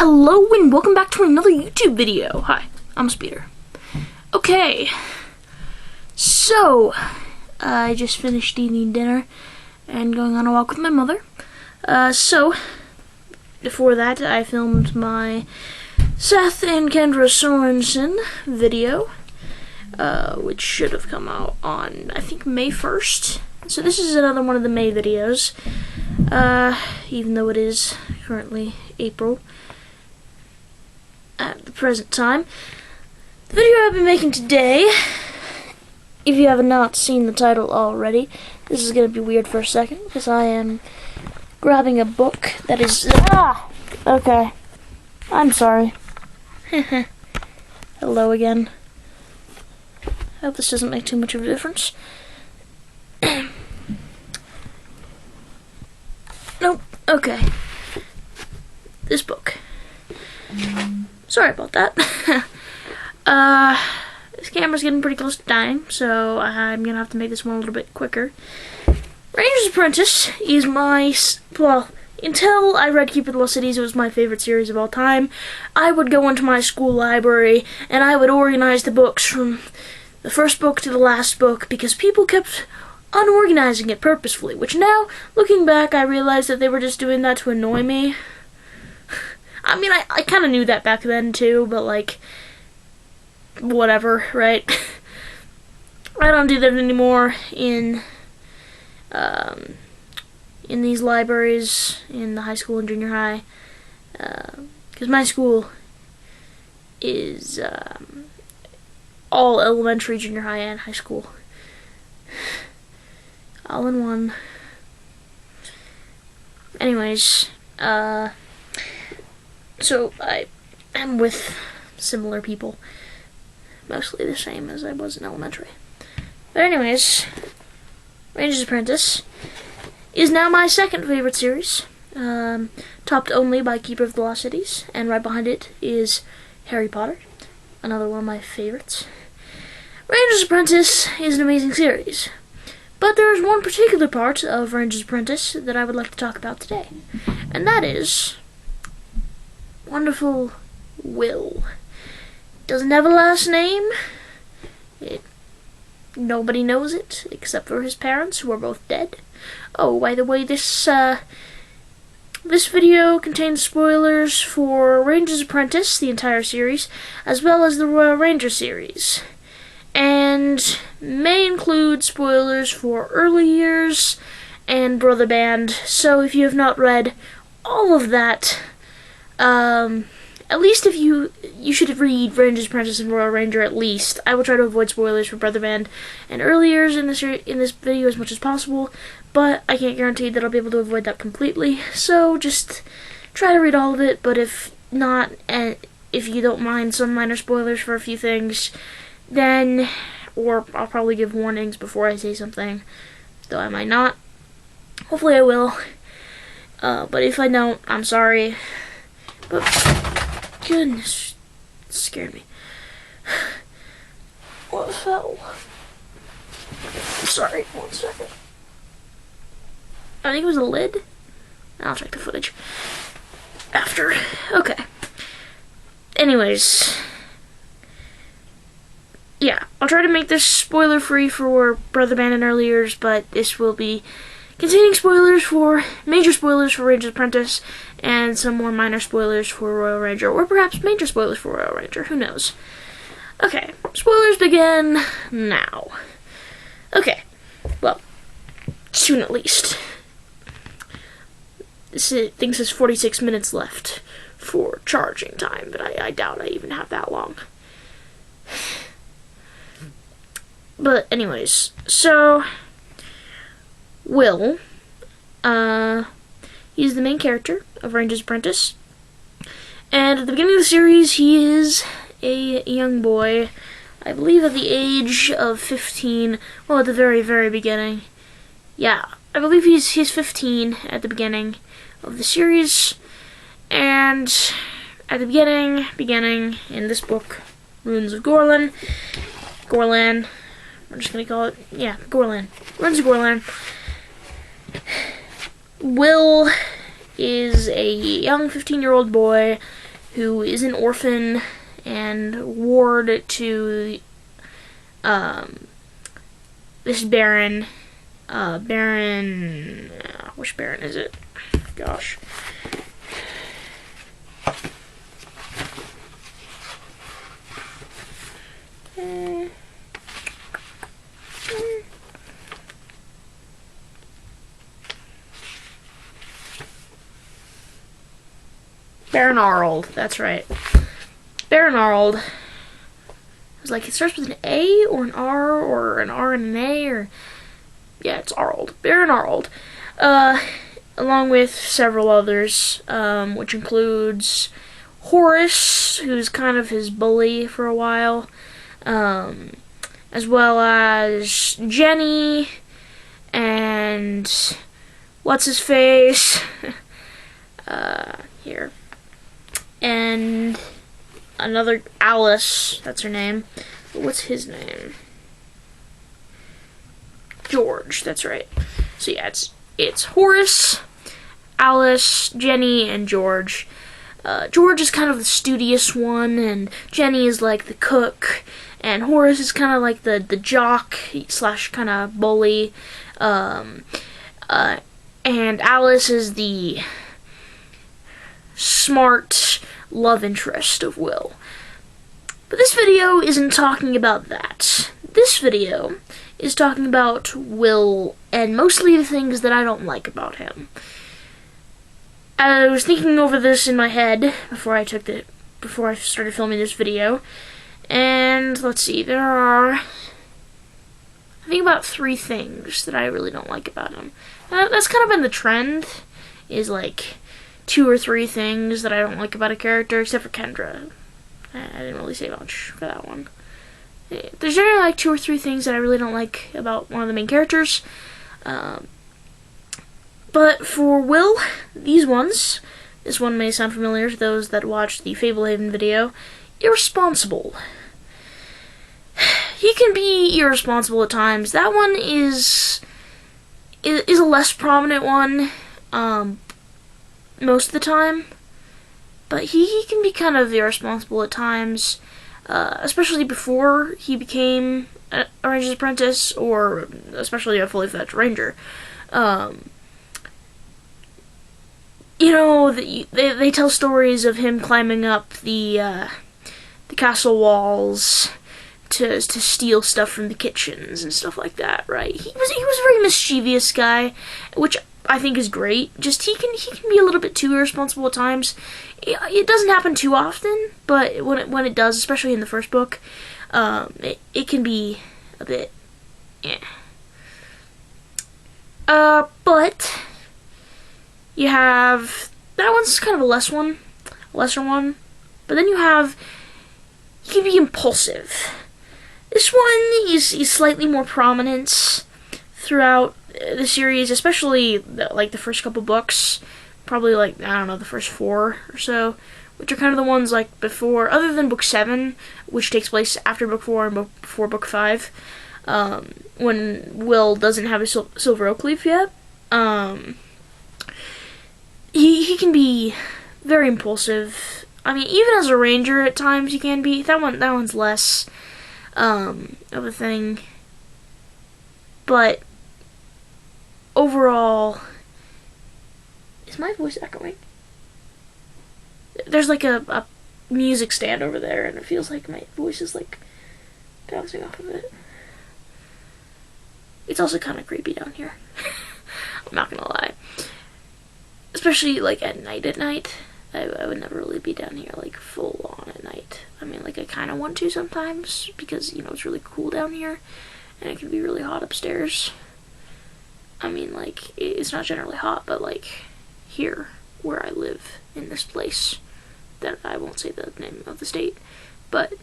Hello and welcome back to another YouTube video. Hi, I'm Speeder. Okay, so I just finished eating dinner and going on a walk with my mother. So before that I filmed my Seth and Kendra Sorensen video, which should have come out on, I think, May 1st. So this is another one of the May videos, even though it is currently April at the present time. The video I've been making today, if you have not seen the title already, this is going to be weird for a second, because I am grabbing a book that is... Okay. I'm sorry. Hello again. I hope this doesn't make too much of a difference. Nope. Okay. This book. Sorry about that. This camera's getting pretty close to dying, so I'm gonna have to make this one a little bit quicker. Rangers Apprentice is my, well, until I read Keeper of the Lost Cities, it was my favorite series of all time. I would go into my school library and I would organize the books from the first book to the last book because people kept unorganizing it purposefully, which now, looking back, I realized that they were just doing that to annoy me. I mean, I kind of knew that back then too, but like, whatever, right? I don't do that anymore in these libraries in the high school and junior high, because my school is all elementary, junior high, and high school, all in one. Anyways, so I am with similar people, mostly the same as I was in elementary. But anyways, Rangers Apprentice is now my second favorite series, topped only by Keeper of the Lost Cities, and right behind it is Harry Potter, another one of my favorites. Rangers Apprentice is an amazing series, but there is one particular part of Rangers Apprentice that I would like to talk about today, and that is wonderful Will. Doesn't have a last name. Nobody knows it except for his parents, who are both dead. Oh, by the way, this video contains spoilers for Rangers Apprentice, the entire series, as well as the Royal Ranger series, and may include spoilers for Early Years and Brother Band. So if you have not read all of that, at least if you should read Rangers Apprentice and Royal Ranger at least. I will try to avoid spoilers for Brother Band and Early Years in this video as much as possible, but I can't guarantee that I'll be able to avoid that completely. So just try to read all of it, but if not, and if you don't mind some minor spoilers for a few things, then, or I'll probably give warnings before I say something, though I might not. Hopefully I will. But if I don't, I'm sorry. But goodness, it scared me. What fell? Sorry, 1 second. I think it was a lid. I'll check the footage after. Okay. Anyways, yeah, I'll try to make this spoiler-free for Brother Band and Early Years, but this will be containing major spoilers for Rangers Apprentice, and some more minor spoilers for Royal Ranger, or perhaps major spoilers for Royal Ranger, who knows. Okay, spoilers begin now. Okay, well, soon at least. This thing says 46 minutes left for charging time, but I doubt I even have that long. But anyways, so Will, he's the main character of Rangers Apprentice, and at the beginning of the series he is a young boy, I believe at the age of 15, well, at the very, very beginning. Yeah, I believe he's 15 at the beginning of the series, and at the beginning in this book, Runes of Gorlan, I'm just gonna call it, yeah, Gorlan, Runes of Gorlan, Will is a young 15-year-old boy who is an orphan and ward to this Baron. Which Baron is it? Gosh. Baron Arnold, that's right. Baron Arnold. I was like, it starts with an A or an R or an R and an A, or yeah, it's Arnold. Baron Arnold. Along with several others, which includes Horace, who's kind of his bully for a while, as well as Jenny and what's his face here, and another Alice. That's her name. But what's his name? George. That's right. So yeah, it's Horace, Alice, Jenny, and George. George is kind of the studious one, and Jenny is like the cook, and Horace is kind of like the jock slash kind of bully, and Alice is the smart love interest of Will. But this video isn't talking about that. This video is talking about Will, and mostly the things that I don't like about him. I was thinking over this in my head before I started filming this video, and let's see, there are, I think, about 3 things that I really don't like about him. That's kind of been the trend, is like 2 or 3 things that I don't like about a character, except for Kendra. I didn't really say much for that one. There's generally like 2 or 3 things that I really don't like about one of the main characters. But for Will, this one may sound familiar to those that watched the Fablehaven video. Irresponsible. He can be irresponsible at times. That one is a less prominent one most of the time. But he can be kind of irresponsible at times, especially before he became a Rangers Apprentice, or especially a fully fledged Ranger. They tell stories of him climbing up the castle walls to steal stuff from the kitchens and stuff like that, right? He was a very mischievous guy, which I think is great. Just he can be a little bit too irresponsible at times. It doesn't happen too often, but when it does, especially in the first book, it can be a bit, yeah. But you have that one's kind of a lesser one. But then he can be impulsive. This one is slightly more prominent throughout the series, especially like the first couple books, probably like, I don't know, the first 4 or so, which are kind of the ones like before, other than book 7, which takes place after book 4 and before book 5, when Will doesn't have a silver oak leaf yet. He can be very impulsive. I mean, even as a ranger at times he can be. That one's less of a thing. But overall, is my voice echoing? There's like a music stand over there, and it feels like my voice is like bouncing off of it. It's also kind of creepy down here. I'm not gonna lie. Especially like at night. I would never really be down here like full on at night. I mean, like I kind of want to sometimes because, it's really cool down here and it can be really hot upstairs. I mean, like, it's not generally hot, but like here where I live in this place, that I won't say the name of the state, but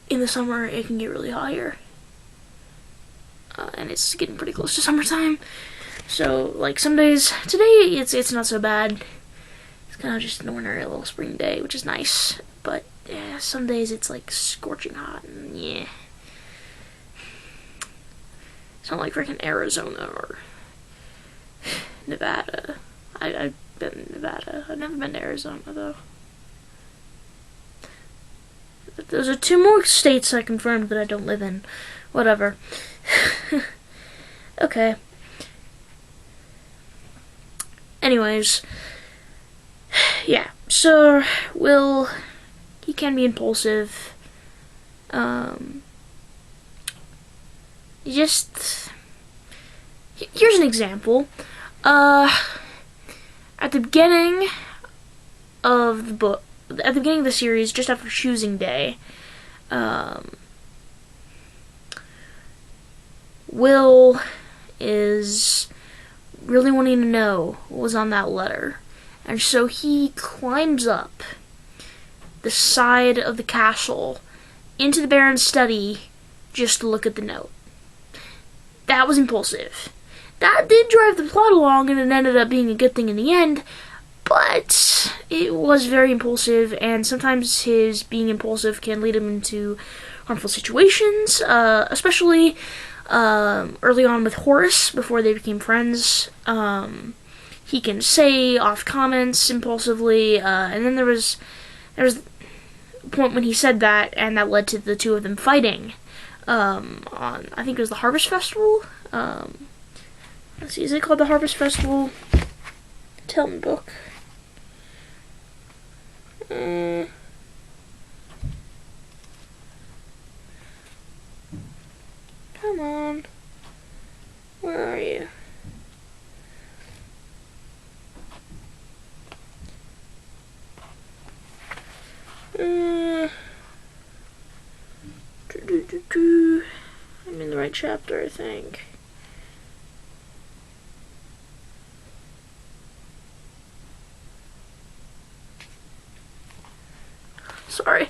in the summer it can get really hot here. And it's getting pretty close to summertime. So, like, some days, today it's not so bad. It's kind of just an ordinary little spring day, which is nice. But, yeah, some days it's, like, scorching hot, and, yeah. It's not like freaking Arizona or Nevada. I been to Nevada. I've never been to Arizona, though. Those are 2 more states I confirmed that I don't live in. Whatever. Okay. Anyways. Yeah. So, Will, he can be impulsive. Here's an example. At the beginning of the book, at the beginning of the series, just after choosing day, Will is really wanting to know what was on that letter. And so he climbs up the side of the castle into the Baron's study just to look at the note. That was impulsive. That did drive the plot along, and it ended up being a good thing in the end, but it was very impulsive, and sometimes his being impulsive can lead him into harmful situations, especially early on with Horace, before they became friends. He can say off comments impulsively, and then there was a point when he said that, and that led to the 2 of them fighting on, I think it was the Harvest Festival. Let's see, is it called the Harvest Festival? Tell me, book. Come on. Where are you? I'm in the right chapter, I think. Sorry.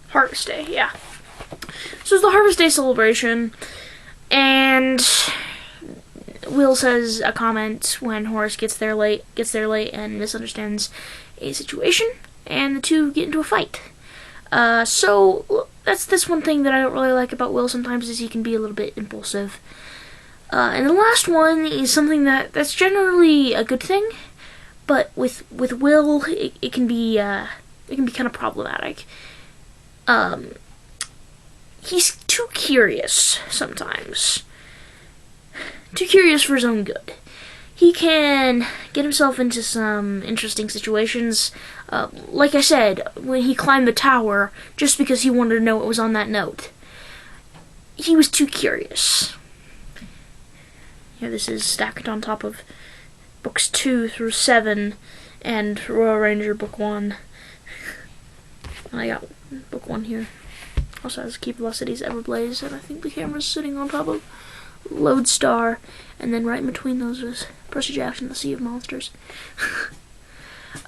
Harvest Day, yeah. So it's the Harvest Day celebration, and Will says a comment when Horace gets there late and misunderstands a situation, and the 2 get into a fight. So that's one thing that I don't really like about Will sometimes, is he can be a little bit impulsive. And the last one is something that's generally a good thing, but with Will, it can be kind of problematic. He's too curious sometimes. Too curious for his own good. He can get himself into some interesting situations. Like I said, when he climbed the tower, just because he wanted to know what was on that note. He was too curious. Yeah, this is stacked on top of books 2 through 7 and Royal Ranger book 1. I got book 1 here. Also has Key Velocity's Everblaze, and I think the camera's sitting on top of Lodestar, and then right in between those is Percy Jackson, the Sea of Monsters.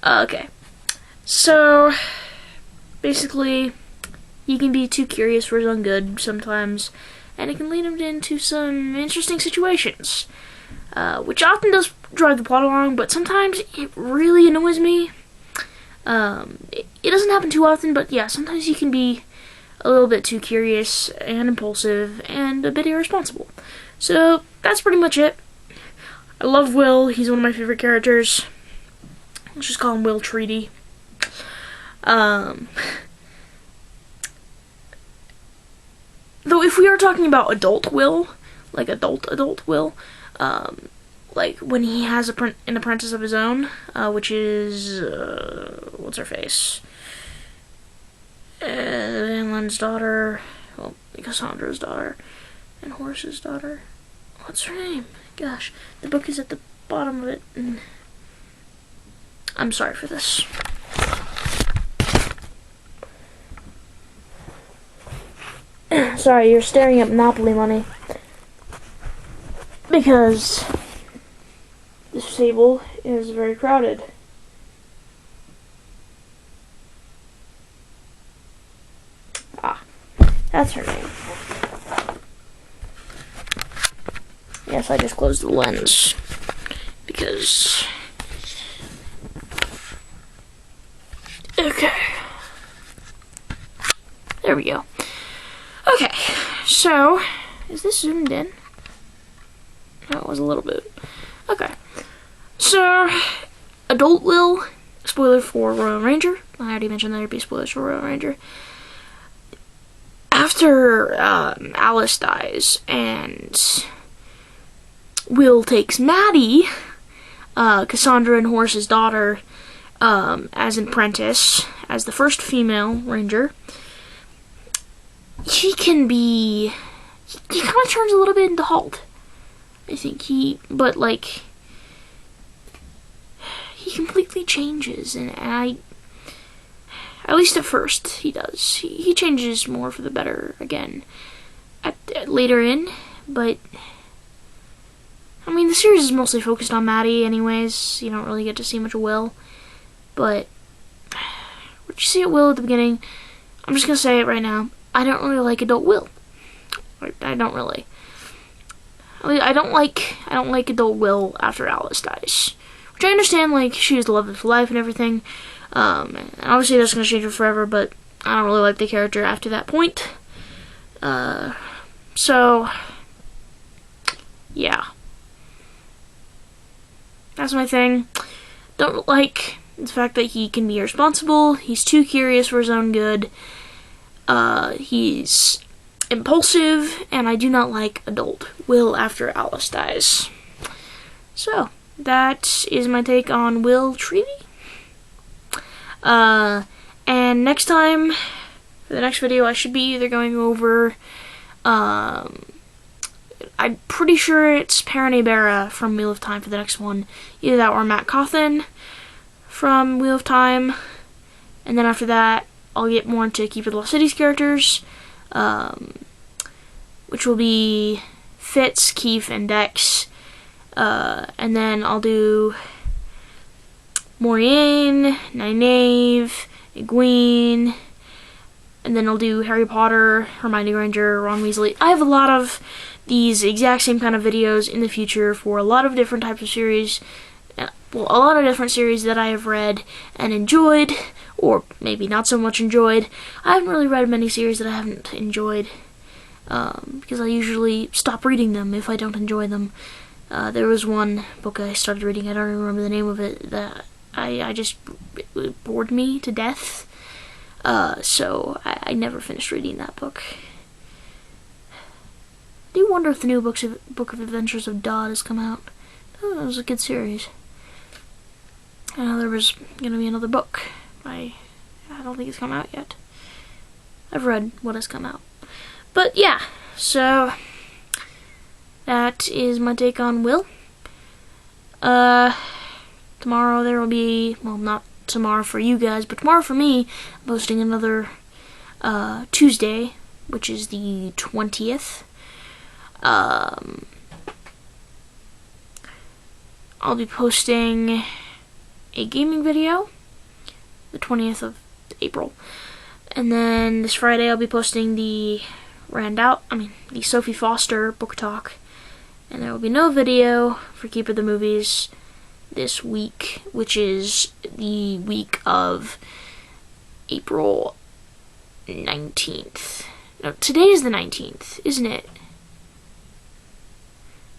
Okay. So, basically, he can be too curious for his own good sometimes, and it can lead him into some interesting situations, which often does drive the plot along, but sometimes it really annoys me. It doesn't happen too often, but yeah, sometimes he can be a little bit too curious and impulsive and a bit irresponsible. So that's pretty much it. I love Will. He's one of my favorite characters. Let's just call him Will Treaty. Though if we are talking about adult Will, like adult Will, like when he has an apprentice of his own, which is, what's her face? Van Len's daughter, well, Cassandra's daughter, and Horace's daughter. What's her name? Gosh, the book is at the bottom of it, and I'm sorry for this. Sorry, you're staring at Monopoly money. Because this table is very crowded. That's her name. Yes, I just closed the lens because... Okay. There we go. Okay, so, is this zoomed in? No, it was a little bit. Okay. So, Adult Will, spoiler for Royal Ranger. I already mentioned there'd be spoilers for Royal Ranger. After Alice dies and Will takes Maddie, Cassandra and Horace's daughter, as an apprentice, as the first female ranger, he kind of turns a little bit into Halt. I think but like, he completely changes, and at least at first, he does. He changes more for the better again later in, but I mean, the series is mostly focused on Maddie anyways. You don't really get to see much of Will, but what you see at Will at the beginning, I'm just gonna say it right now, I don't really like Adult Will. I don't really. I don't like Adult Will after Alice dies. Which I understand, like, she was the love of his life and everything. And obviously that's going to change her forever, but I don't really like the character after that point. So, yeah. That's my thing. Don't like the fact that he can be irresponsible. He's too curious for his own good. He's impulsive, and I do not like Adult Will after Alice dies. So, that is my take on Will Treaty. And next time, for the next video, I should be either going over, I'm pretty sure it's Paranabara from Wheel of Time for the next one. Either that or Matt Cawthon from Wheel of Time. And then after that, I'll get more into Keeper of the Lost Cities characters, which will be Fitz, Keith, and Dex. And then I'll do Moriane, Nynaeve, Egwene, and then I'll do Harry Potter, Hermione Granger, Ron Weasley. I have a lot of these exact same kind of videos in the future for a lot of different types of series. Well, a lot of different series that I have read and enjoyed, or maybe not so much enjoyed. I haven't really read many series that I haven't enjoyed, because I usually stop reading them if I don't enjoy them. There was one book I started reading, I don't even remember the name of it, that it bored me to death. So I never finished reading that book. I do wonder if the new Book of Adventures of Dodd has come out. Oh, that was a good series. I know there was gonna be another book. I don't think it's come out yet. I've read what has come out. But yeah, so that is my take on Will. Tomorrow there will be, well, not tomorrow for you guys, but tomorrow for me, I'm posting another Tuesday, which is the 20th. I'll be posting a gaming video, the 20th of April. And then this Friday I'll be posting the the Sophie Foster book talk. And there will be no video for Keeper of the Movies this week, which is the week of April 19th. No, today is the 19th, isn't it?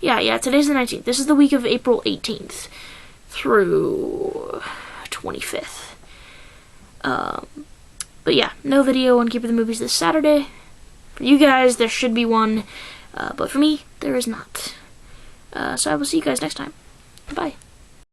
Yeah, today's the 19th. This is the week of April 18th through 25th. But yeah, no video on Keeper of the Movies this Saturday. For you guys, there should be one, but for me, there is not. So I will see you guys next time. Bye.